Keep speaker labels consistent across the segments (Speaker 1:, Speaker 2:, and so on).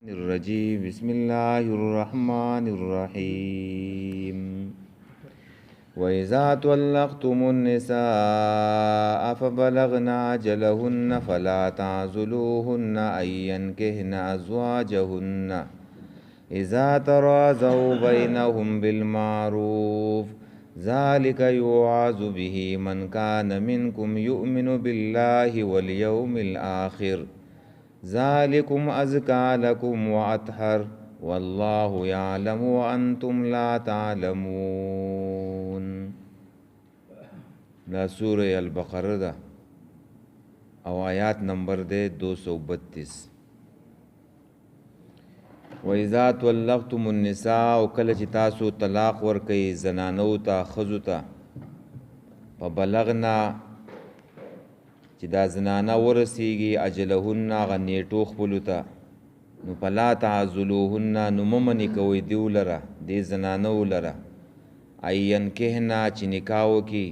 Speaker 1: الرجيم بسم الله الرحمن الرحيم وإذا طلقتم النساء فبلغن أجلهن فلا تعزلوهن أن ينكحن أزواجهن إذا تراضوا بينهم بالمعروف ذلك يوعظ به من كان منكم يؤمن بالله واليوم الآخر ذلكم أزكى لكم وأطهر والله يعلم وأنتم لا تعلمون. دا سورة البقرة ده او آیات نمبر ده 232. وإذا طلقتم النساء او کله چې تاسو طلاق ورکئ زنانو ته ښځو ته فبلغنا چې دا زنانه ورسیږي اجلهن هغه نیټو خپلو ته نو فلا تعزلوهن نو مه منې کوئ دیو لره دې زنانو لره ان ینکحنا چې نکاح وکړي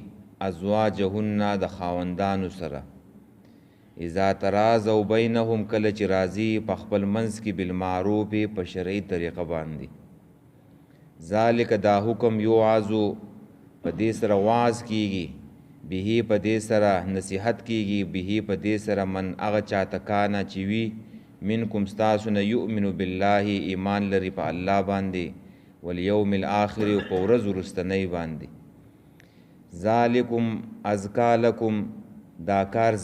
Speaker 1: ازواجهن د خاوندانو سره اذا تراضوا بینهم کله چې راضي په خپل منځ کې بالمعروف په شرعي طریقه باندې ذالک دا حکم یوعظو په دې سره واعظ کیږي به په دې سره نصیحت کیږي به په دې سره من هغه چاته کانا چې وي منکم ستاسو نه یؤمن بالله ایمان لري په الله باندې والیوم الاخر او په ورځ وروستنۍ باندې ذالکم ازکا لکم دا کار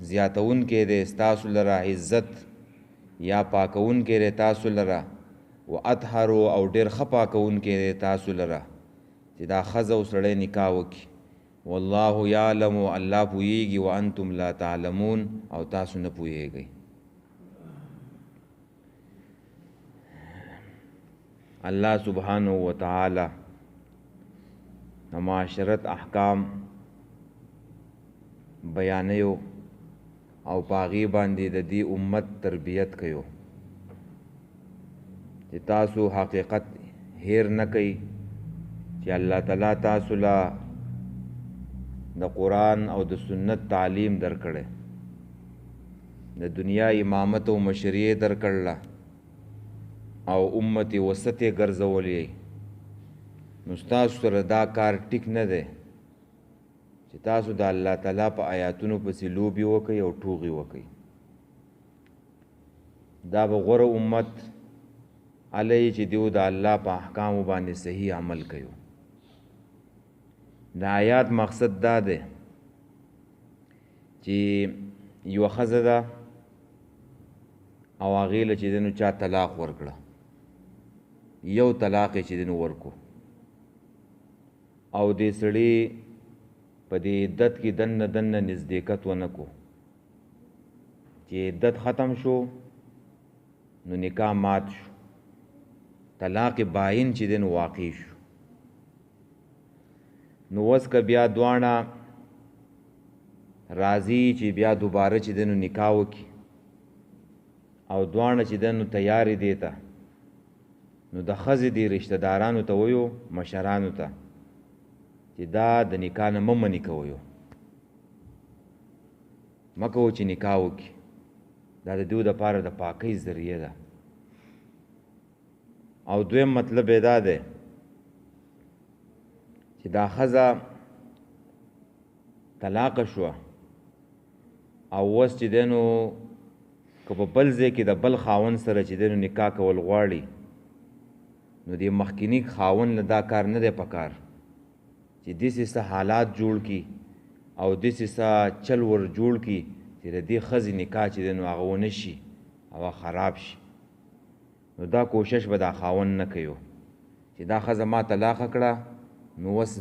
Speaker 1: زیاتون کې دی ستاسو لره عزت یا پاکون کې دی تاسو لره و اطهرو او ډېر ښه پاکون کې دی تاسو لره چې دا ښځه او سړی نکاح وکړي والله یعلم الله پوهیږي وانتم لا تعلمون او تاسو نه پوهیږئ. الله سبحانه وتعالی د معاشرت احکام بیانیو او پاغي باندې د دې امت تربیت کيو چې تاسو حقیقت هیر نه کوي چې الله تعالی تاسو لا د قرآن او د سنت تعلیم درکړي د دنیا امامت او مشریه درکړله او امت وسط ګرځولې نو تاسو سره دا کار ټیک نه دی چې تاسو د الله تعالی په آیاتونو پسې لوبي وکئ او ټوغي وکئ. دا به غوره امت علی چې دیو د الله په احکامو باندې صحیح عمل کوي. د آیات مقصد دا دی چې یو ښځه ده او هغې له چې دی نو چا طلاق ورکړه یو طلاق یې چې دی نو ورکو او دې سړي په دې عدت کې دننه دننه نزدېکت ونه کو چې عدت ختم شو نو نکاح مات شو طلاق باین چې دی نو واقع شو نو وس که بیا دواړه راضي چې بیا دوباره چې دی نو نکاح وکړي او دواړه چې دی نو تیارې دی ته نو د ښځې دې رشته دارانو ته ویو مشرانو ته چې دا د نکاح نه مه منې کوئ مه کوو چې نکاح وکړي دا د دوی دپاره د پاکۍ ذریعه ده. او دویم مطلب یې دا دی چې دا ښځه طلاقه شوه او اوس چې دی نو که په بل ځای کې د بل خاوند سره چې دی نو نکاح کول غواړي نو دې مخکیني خاوند له دا کار نه دی پکار چې داسې څه حالات جوړ کړي او داسې څه چل ور جوړ کړي چې د دې ښځې نکاح چې دی نو هغه ونه شي او خراب شي. نو دا کوشش به دا خاوند نه کوي چې دا ښځه ما طلاقه کړه نو اوس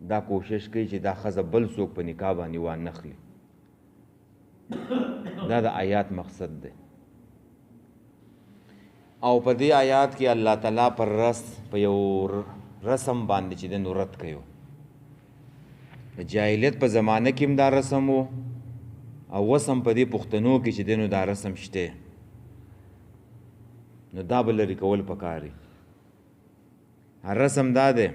Speaker 1: دا کوشش کوي چې دا ښځه بل څوک په نکاح باندې وانخلي. دا د آیات مقصد دی. او په دې آیات کې الله تعالی پر په یو رسم باندې چې د نورت کوي. د جاهلیت په زمانه کې هم دا رسم و او اوس هم په دې پښتنو کې چې دی نو دا رسم شته نو دا به لرې کول پکاري. رسم دا دی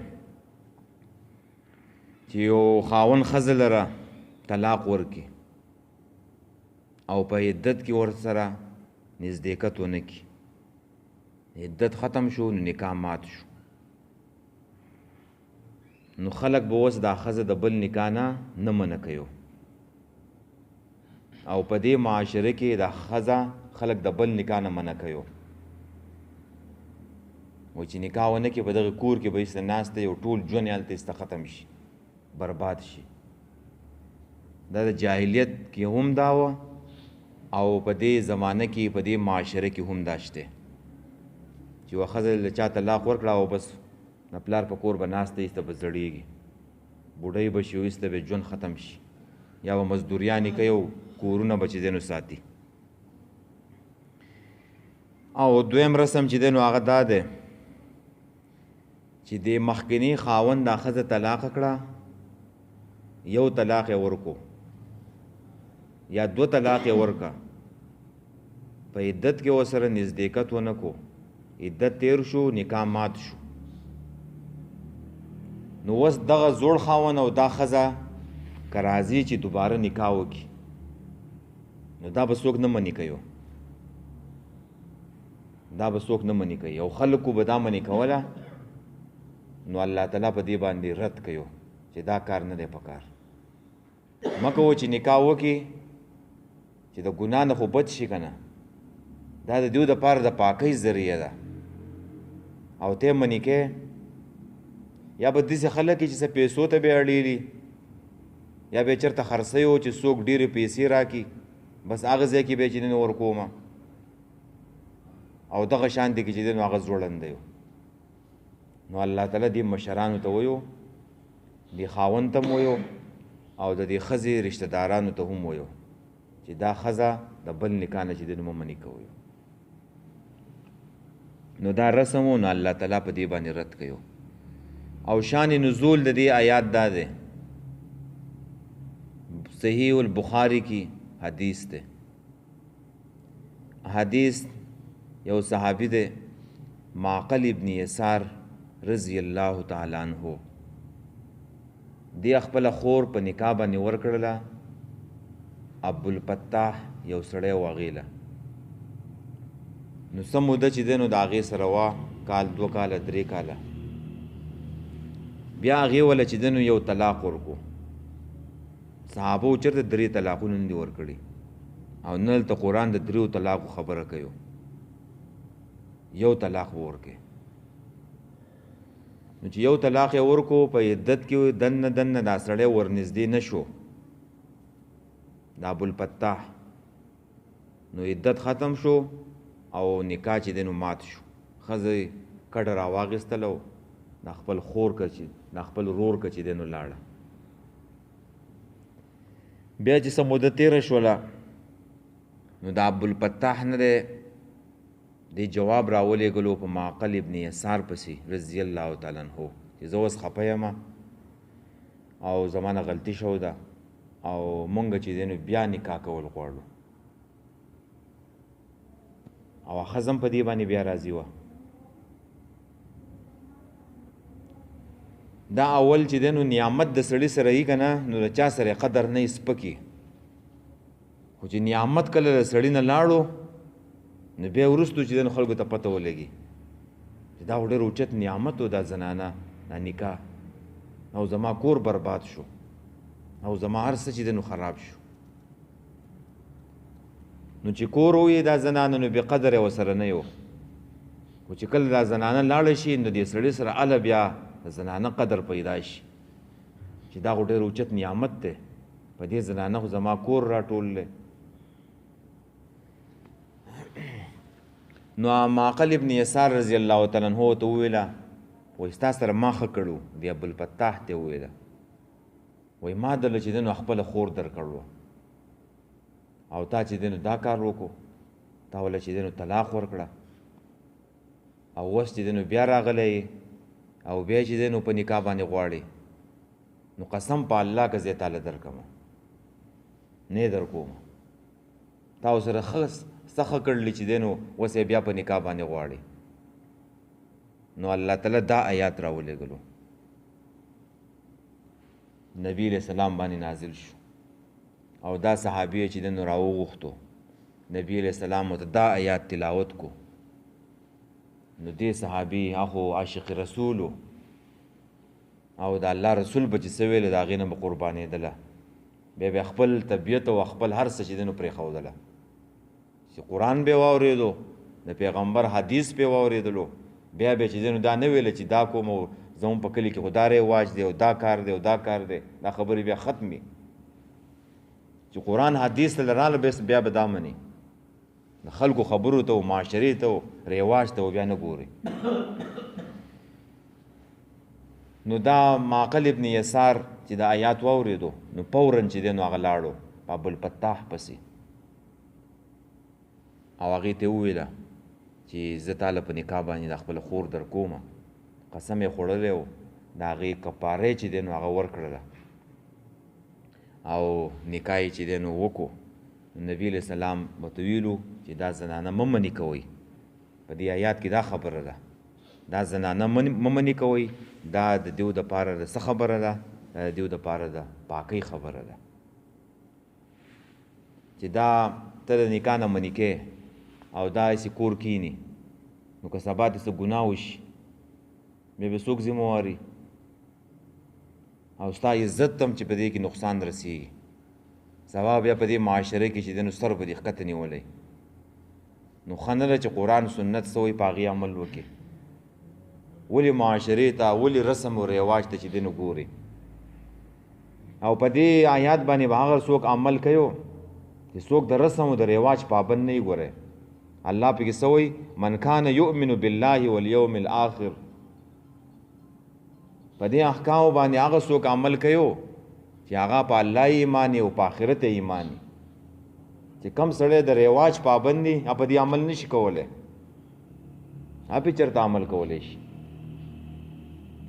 Speaker 1: چې یو خاوند ښځه لره طلاق ورکړي او په عدت کې ورسره نزدېکت ونه کړي عدت ختم شو نو نکاح مات شو. نو خلق به اوس دا ښځه د بل نکاح نه منع کوي او په دې معاشره کې دا ښځه خلق د بل نکاح نه منع کوي و چې نکاح ونه کې په دغه کور کې به ایسته ناسته یو ټول ژوند یې هلته ایسته ختم شي برباد شي. دا د جاهلیت کې هم دا وه او په دې زمانه کې په دې معاشره کې هم دا شته چې یوه ښځه له چا طلاق ورکړه او بس د پلار په کور به ناسته ایسته به زړېږي بوډۍ به شي او ایسته به ژوند ختم شي یا به مزدوریانې کوي او کورونه به چې دی نو ساتي. او دویم رسم چې دی نو هغه دا دی چې د مخکني خاوند دا ښځه طلاق کړه یو طلاق یې ورکو یا دو طلاق یې ورکه په عدت کې ورسره نزدېکت ونه کو عدت تیر شو نکاح مات شو نو اوس دغه زوړ خاوند او دا ښځه که راځي چې دوباره نکاح وکړي نو دا به څوک نه منې کوي دا به څوک نه منې کوي او خلکو به دا منې کوله نو الله تعالی په دې باندې رد کوي چې دا کار نه دی پکار مه کوو چې نکاح وکړي چې د ګناه نه خو بچ شي که نه دا د دیو دپاره د پاکۍ ذریعه ده او ته منې کې یا به داسې خلک چې څه پیسو ته به اړېلي یا به چېرته خرڅی و چې څوک ډېرې پیسې راکړي بس هغه ځای کې به یې چې دی نو ورکومه او دغه شان دی کې چې دی نو هغه ځوړندی و نو الله تعالی دې مشرانو ته ویو دې خاوند ته هم ویو او د دې ښځې رشته دارانو ته هم ویو چې دا ښځه د بل نکاح نه چې دی نو مه منې کوئ نو دا رسم و نو الله تعالی په دې باندې رد کوي او شان نزول د دې آیات دا دی صحیح البخاری کی حدیث ده حدیث یو صحابی ده معقل ابن یسار رضی الله تعالی عنہ دی خپل خور په نکاح باندې ورکړله ابو الفتاح یو سړی واغیله نو سم موده چې دی نو د هغې سره وه کال 2 کاله 3 کاله بیا هغې وله چې دی نو یو طلاق ورکو صحابو چېرته 3 طلاقونه نه دي ورکړي او نه دلته قرآن د 3 طلاقو خبره کوي یو طلاق به ورکړي نو چې یو طلاق یې ورکو په عدت کې دننه دا سړی ورنږدې نه شو د ابوالفتاح نو عدت ختم شو او نکاح چې دی نو مات شو ښځه کډه راواخېستله او د خپل خور که چې د خپل ورور که چې دی نو لاړه بیا چې څه موده تېره شوله نو د ابوالفتاح نه دی دې جواب راولېږلو په معقل ابن یسار پسې رضی الله تعالی عنہ چې زه اوس خفه یم او زما نه غلطي شوې ده او مونږ چې دی نو بیا نکاح کول غواړو او ښځه هم په دې باندې بیا راضي وه دا اول چې دی نو نعمت د سړي سره یي که نه نو د چا سره قدر نه یې سپکي خو چې نعمت کله د سړي نه لاړو نو بیا وروستو چې دی نو خلکو ته پته ولګي چې دا خو ډېر اوچت نعمت و دا زنانه دا نکاح او زما کور برباد شو او زما هر څه چې دی نو خراب شو نو چې کور وویې دا زنانه نو بې قدر یې ورسره نه یو خو چې کله دا زنانه لاړه شي نو دې سړي سره هله بیا د زنانه قدر پیدا شي چې دا خو ډېر اوچت نعمت دی په دې زنانه خو زما کور راټول دی نو معقل ابن یسار رضی الله تعالی عنہ ته وویله وایي ستا سره ما ښه کړو د ابوالفتاح ته وویله وایي ما دله چې دی نو خپله خور درکړو او تا چې دی نو دا کار وکړو تا وله چې دی نو طلاق ورکړه او اوس چې دی نو بیا راغلی او بیا چې دی نو په نکاح باندې غواړي نو قسم په الله که زه تاله درکمه نه یې درکوم تا ورسره څه ښه کړلي چې دی نو اوس یې بیا په نکاح باندې غواړي نو الله تعالی دا آیات راولېږلو نبی علیہ السلام باندې نازل شو او دا صحابی چې دی نو راوغوښتو نبی علیہ السلام ورته دا آیات تلاوت کو نو دې صحابي هغه عاشق رسول او د الله رسول به چې څه ویل د هغې نه به قربانېدله بیا به خپل طبیعت او خپل هر څه چې دی نو پرېښودله چې قرآن به یې واورېدو د پیغمبر حدیث به یې واورېدلو بیا به چې دی نو دا نه ویله چې دا کوم او زموږ په کلي کې خو دا رواج دی او دا کار دی او دا کار دی دا خبرې بیا ختمي چې قرآن حدیث ته راله بیا به دا مني د خلکو خبرو ته او معاشرې ته او رواج ته بیا نه ګوري نو دا معقل ابن یسار چې د آیات واورېدو نو فوراً چې دی نو هغه لاړو په ابوالفتاح پسې او هغې ته وویله چې زه تاله په نکاح باندې د خپله خور در کومه قسم یې خوړلی و د هغې کفاره چې دی نو هغه ورکړله او نکاح یې چې دی نو وکړو نبي علیه السلام ورته ویلو چې دا زنانه مه منې کوئ په دې آیات کې دا خبره ده دا زنانه مه منې کوئ دا د دیو دپاره د څه خبره ده د دیو دپاره د پاکۍ خبره ده چې دا ته د نکاح نه منې کې او دا هسې کور کینی نو که سبا دې څه ګناه وشي بیا به څوک ذمواري او ستا عزت ته هم چې په دې کې نقصان رسېږي سبا بیا په دې معاشره کې چې دی نو سر به دې ښکته نیولی نو ښه نه ده چې قرآن سنت څه وایي په هغې عمل وکړي ولې معاشرې ته ولې رسم و رواج ته چې دی نو ګوري او په دې آیات باندې به هغه څوک عمل کوي چې څوک د رسم و د رواج پابند نه وي ګوره الله پکې څه وایي من کان یؤمن بالله والیوم الاخر په دې احکامو باندې هغه څوک عمل کوي چې هغه په الله ایمان او په آخرت ایمان چې کم سړی د رواج پابند دی په دې عمل نشي کولی هغه چېرته عمل کولی شي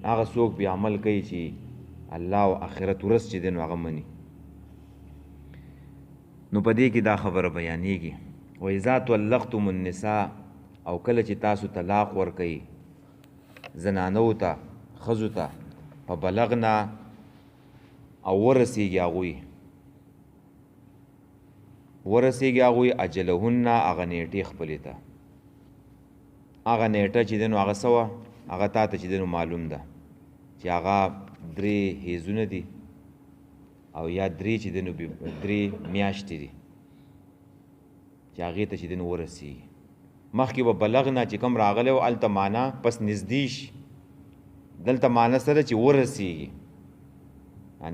Speaker 1: هغه څوک بیا عمل کوي چې الله او آخرت ورځ چې دی نو هغه مني نو په دې کې دا خبره بیانېږي وإذا طلقتم النساء او کله چې تاسو طلاق ورکوئ زنانو ته ښځو ته په بلغنا او ورسیږي هغوی اجلهن هغه نیټې خپلې ته هغه نیټه چې دی نو هغه څه وه هغه تا ته چې دی نو معلوم ده چې هغه 3 هیزونه دي او یا 3 چې دی نو 3 میاشتې دي چې هغې ته چې دی نو ورسیږي مخکې به بلغنا چې کوم راغلی و هلته معنا پس نږدې شي دلته معنا سره چې ورسیږي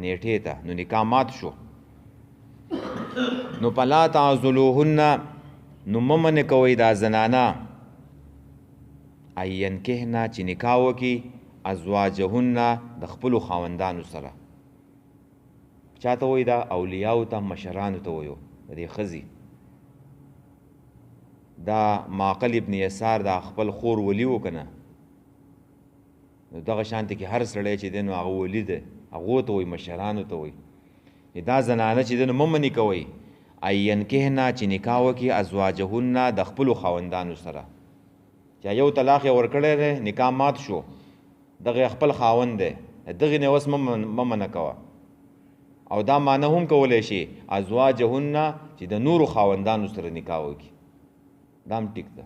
Speaker 1: نیټې ته نو نکاح مات شو نو فلا تعضلوهن نو مه منې کوئ دا زنانه اینکحنا چې نکاح وکړي ازواجهن د خپلو خاوندانو سره چا ته وایي دا اولیاو ته مشرانو ته وایو د دې ښځې دا معقل ابن یسار دا خپل خور ولی و که نه نو دغه شانتې کې هر سړی چې دی نو هغه ولی دی هغو ته وایي مشرانو ته وایي دا زنانه چې دی نو مه منې کوئ اینکحنا چې نکاح وکړي ازواجهن د خپلو خاوندانو سره چې یو طلاق یې ورکړی دی نکاح مات شو دغه خپل خاوند دی دغې نه اوس مه منع کوه او دا معنی هم کولی شي ازواجهن چې د نورو خاوندانو سره نکاح وکړي دا هم ټیک ده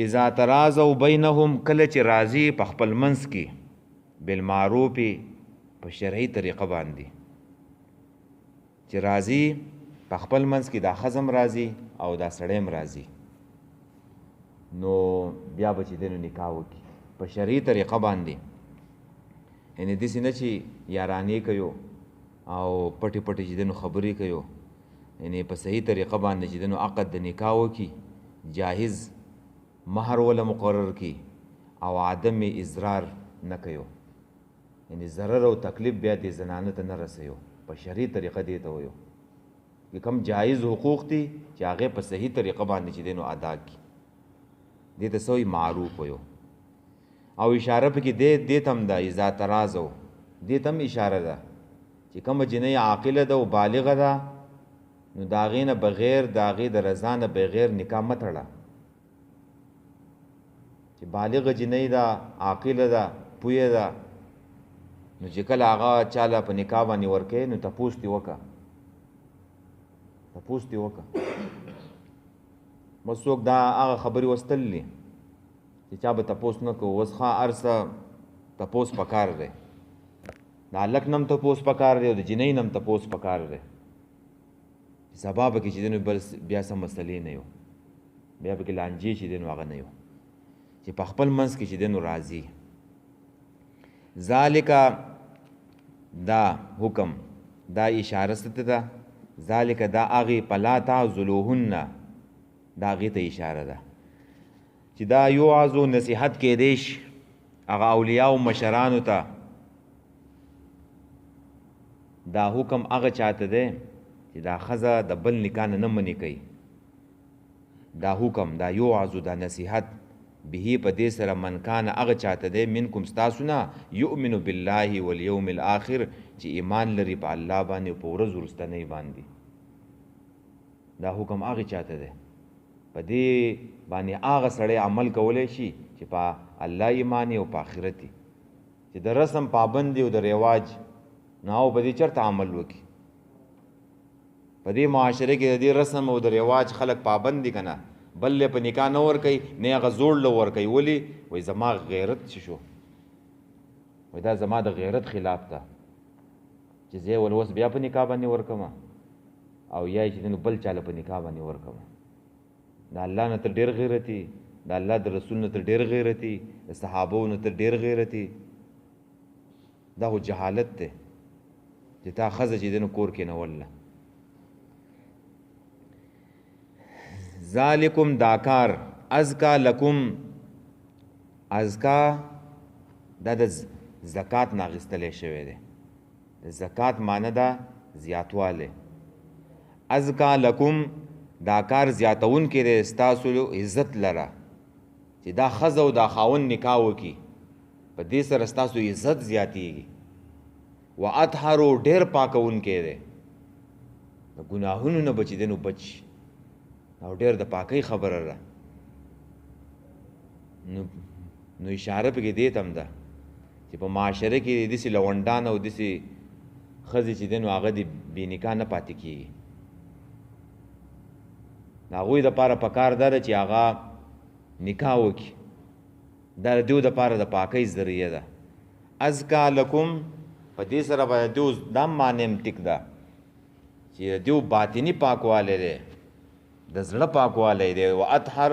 Speaker 1: اذا ترازوا بینهم کله چې راضي په خپل منځ کې بالمعروف په شرعي طریقه باندې چې راضي په خپل منځ کې دا ښځه هم راضي او دا سړی هم راضي نو بیا به چې دی نو نکاح وکړي په شرعي طریقه باندې یعنې داسې نه چې یارانې کوي او پټې پټې چې دی نو خبرې کوي یعنې په صحیح طریقه باندې چې دی نو عقد د نکاح وکړي جاهز مهر ولا مقرر کی او عدم اضرار نه کوي یعنی ضرر او تکلیف بیا دې زنانه ته نه رسوي په شرعي طریقه دې ته وایو چې کوم جایز حقوق دي چې هغه په صحیح طریقه باندې چې دینو ادا کی دې ته سوی معروف وایو او اشاره پکې دې تم دا اذا ترازو دې تم اشاره ده چې کوم جنې عاقله ده او بالغه ده نو داغې نه بغیر داغې د رضا نه بغیر نکاح مه تړه چې بالغه جنۍ ده عاقله ده پوهه ده نو چې کله هغه چاله په نکاح باندې ورکوې نو تپوس دې وکړه مسوک دا هغه خبرې وستللی چې چا به تپوس نه کوو اوس ښه هر څه تپوس پکار دی د هلک نه هم تپوس پکار دی او د جنۍ نه هم تپوس پکار دی سبا به کې چې دی نو بل بیا څه مسلې نه یو بیا به کې لانجې چې دی نو هغه نه یو چې په خپل منځ کې چې دی نو راضي ذالکه دا حکم دا اشاره ستې ده ذالک دا هغې فلا تعضلوهن دا هغې ته اشاره ده چې دا یوعظو نصیحت کېدی شي هغه اولیاء و مشرانو ته دا حکم هغه چاته دی چې دا ښځه د بل نکاح نه منې کوي دا حکم دا یوعظو دا نصیحت به په دې سره من کان هغه چاته دی منکم ستاسو نه یؤمن بالله والیوم الاخر چې ایمان لري په الله باندې او په ورځ وروستنۍ باندې دا حکم هغې چاته دی په دې باندې هغه سړی عمل کولی شي چې په الله ایمان او په آخرت چې د رسم پابند او د رواج نه او په دې چېرته عمل وکړي په دې معاشره کې د دې رسم او د رواج خلک پابند دي که نه بل په نکاح نه ورکوي نه هغه زوړ له ورکوي ولې وایي زما غیرت څه شو وایي دا زما د غیرت خلاف ده چې زه یې اوس بیا په نکاح باندې ورکوم او یا چې نو بل چاله په نکاح باندې ورکوم د الله نه ته ډېر غیرتي د الله د رسول نه ته ډېر غیرتي د صحابو نه ته ډېر غیرتي دا خو جهالت دی چې تا ښځه چې دی نو کور کې نه وله ذالکم دا کار ازکا لکم ازکا دا د زکات نه اخیستلی شوی دی د زکات معنی ده زیاتوالی ازکا لکم دا کار زیاتونکی دی ستاسو عزت لره چې دا ښځه او دا خاوند نکاح وکړي په دې سره ستاسو عزت زیاتیږي و اطهرو ډېر پاکونکی دی د ګناهونو نه بچي دی نو بچ او ډېر د پاکۍ خبره ده نو اشاره پکې دې ته هم ده چې په معاشره کې داسې لونډان او داسې ښځې چې دی نو هغه د بې نکاح نه پاتې کېږي د هغوی دپاره پکار دا ده چې هغه نکاح وکړي دا د دیو دپاره د پاکۍ ذریعه ده ازکا لکم په دې سره به د دیو دا معنی هم ټیک ده چې د دیو باطني پاکوالی دی د زړه پاکوالی دی و اطهر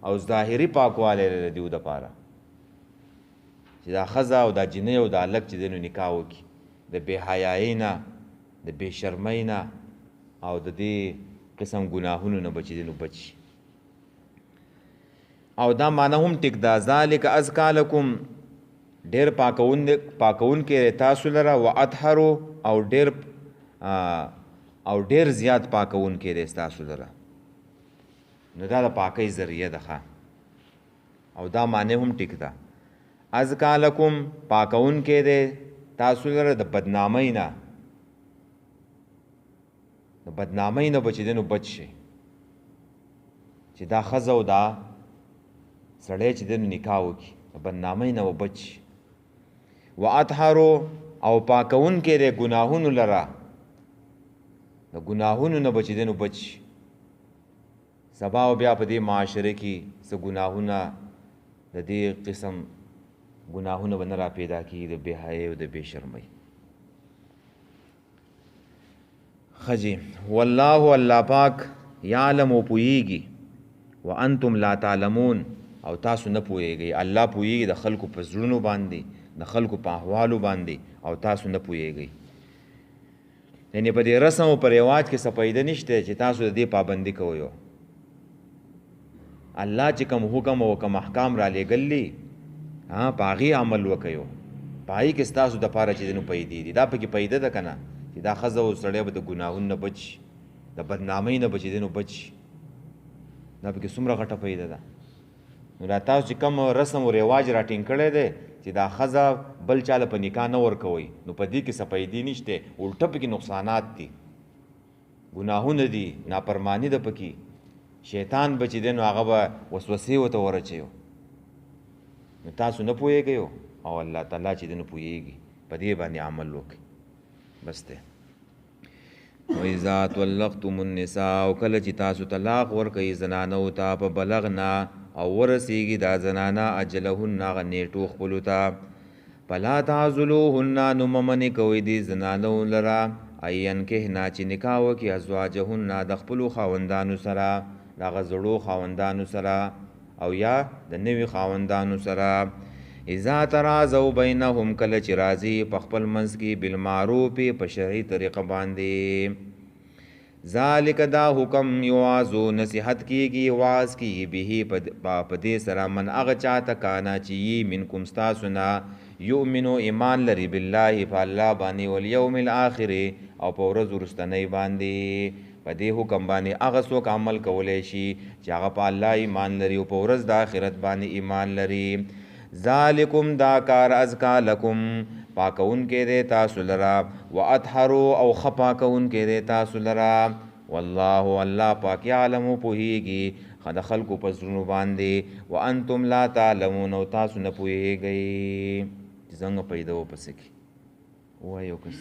Speaker 1: او ظاهري پاکوالی دی د دیو دپاره چې دا ښځه او دا جنۍ او دا هلک چې دی نو نکاح وکړي د بې حیایۍ نه د بې شرمۍ نه او د دې قسم ګناهونو نه بچي دی نو بچي او دا معنی هم ټیک ده ذالک ازکا لکم ډېر پاکونکی تاسو لره و اطهرو او ډېر زیات پاکونکی دی ستاسو لره نو دا د پاکۍ ذریعه ده او دا معنی هم ټیک ده ازکا لکم پاکونکی دی تاسو لره د بدنامۍ نه د بدنامۍ نه بچی دی نو بچ شي چې دا ښځه او دا سړی چې دی نو نکاح وکړي د بدنامۍ نه و بچ شي و اطهرو او پاکونکی دی ګناهونو لره د ګناهونو نه بچی دی نو بچ شي سبا او بیا په دې معاشره کې څه ګناهونه د دې قسم ګناهونه به نه را پیدا کېږي د بې حیایۍ او د بې شرمۍ ښځې والله الله پاک یعلم و پوهیږي وانتم لا تعلمون او تاسو نه پوهیږئ الله پوهیږي د خلکو په زړونو باندې د خلکو په احوالو باندې او تاسو نه پوهیږئ یعنې په دې رسم او په رواج کې څه فایده نشته چې تاسو د دې پابندي کوئ الله چې کوم حکم او کوم احکام را لېږلي په هغې عمل وکئ په هغې کې ستاسو دپاره چې دی نو پیدې دي دا پکې پیده ده که نه چې دا ښځه او سړی به د ګناهونو نه بچ شي د بدنامۍ نه به چې دی نو بچ شي دا پکې څومره غټه پیده ده نو دا تاسو چې کوم رسم و رواج را ټینګ کړی دی چې دا ښځه بل چاله په نکاح نه ورکوئ نو په دې کې څه پیدې نشته الټه پکې نقصانات دي ګناهونه دي نافرماني ده پکې شیطان به چې دی نو هغه به وسوسې ورته ورچوي نو تاسو نه پوهیږئ او الله تعالی چې دی نو پوهیږي په دې باندې عمل وکړئ بس دی و اذا طلقتم النساء او کله چې تاسو طلاق ورکړئ زنانو ته په بلغنا او ورسیږي دا زنانا اجلهن هغه نیټو خپلو ته فلا تعذلوهن نو ممنې کوئ دې زنانو لره ان کهنا چې نکاح وکړي ازواجهن د خپلو خاوندانو سره د هغه زړو خاوندانو سره او یا د نوي خاوندانو سره اذا ترازو بینهم کله چې راځي په خپل منځ کې بالمعروف په شرعي طریقه باندې ذالک دا حکم یوازو نصیحت کیږي واز کیږي به په دې سره من هغه چاته کانا چې منکم ستاسو نه یؤمنو ایمان لري بالله په الله باندې والیوم الاخر او په ورځ وروستنۍ باندې په دې حکم باندې هغه څوک عمل کولی شي چې هغه په الله ایمان لري او په ورځ د آخرت باندې ایمان لري ذالکم دا کار ازکا لکم پاکون کې دی تاسو لرا و اطهرو او خپاکون کې دی تاسو لرا والله الله پاک یعلم پوهیږي د خلکو په زړونو باندې وانتم لا تعلمون او تاسو نه پوهیږئ چې څنګه پیدا وپسې کی وایو کس